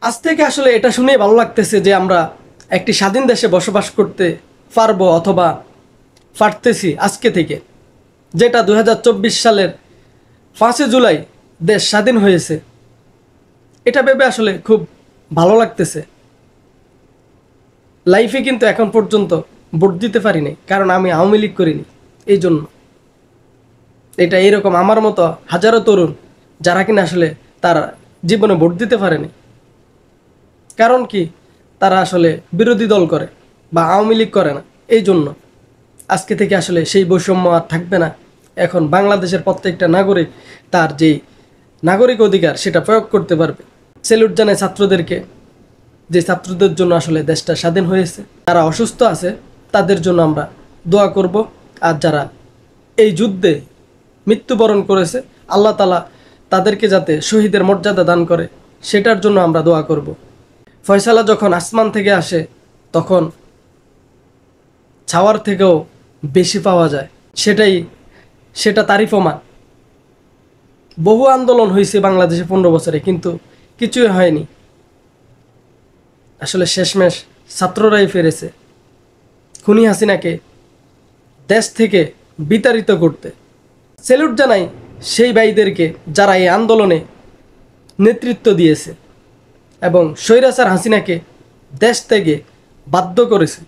আজ থেকে আসলে এটা শুনেই ভালো লাগতেছে যে আমরা একটি স্বাধীন দেশে বসবাস করতে পারবো অথবা পারতেছি আজকে থেকে। যেটা 2024 সালের 5 জুলাই দেশ স্বাধীন হয়েছে, এটা ভেবে আসলে খুব ভালো লাগতেছে। লাইফে কিন্তু এখন পর্যন্ত ভোট দিতে পারিনি, কারণ আমি আওয়ামী লীগ করিনি। এই জন্য এটা এরকম আমার মতো হাজারো তরুণ যারা কিনা আসলে তার জীবনে ভোট দিতে পারেনি। কারণ কি, তারা আসলে বিরোধী দল করে বা আওয়ামী লীগ করে না। এই জন্য আজকে থেকে আসলে সেই বৈষম্য আর থাকবে না। এখন বাংলাদেশের প্রত্যেকটা নাগরিক তার যেই নাগরিক অধিকার সেটা প্রয়োগ করতে পারবে। স্যালুট জানাই ছাত্রদেরকে, যে ছাত্রদের জন্য আসলে দেশটা স্বাধীন হয়েছে। যারা অসুস্থ আছে তাদের জন্য আমরা দোয়া করব, আর যারা এই যুদ্ধে মৃত্যুবরণ করেছে আল্লাহ তাআলা তাদেরকে যাতে শহীদের মর্যাদা দান করে সেটার জন্য আমরা দোয়া করব। ফয়সালা যখন আসমান থেকে আসে তখন ছাওয়ার থেকেও বেশি পাওয়া যায়, সেটা তারই প্রমাণ। বহু আন্দোলন হয়েছে বাংলাদেশে 15 বছরে, কিন্তু কিছুই হয়নি। আসলে শেষমেশ ছাত্ররাই ফেরেছে খুনি হাসিনাকে দেশ থেকে বিতাড়িত করতে। স্যালুট জানাই সেই ভাইদেরকে যারা এই আন্দোলনে নেতৃত্ব দিয়েছে এবং স্বৈরাচার হাসিনাকে দেশ থেকে বাধ্য করেছে।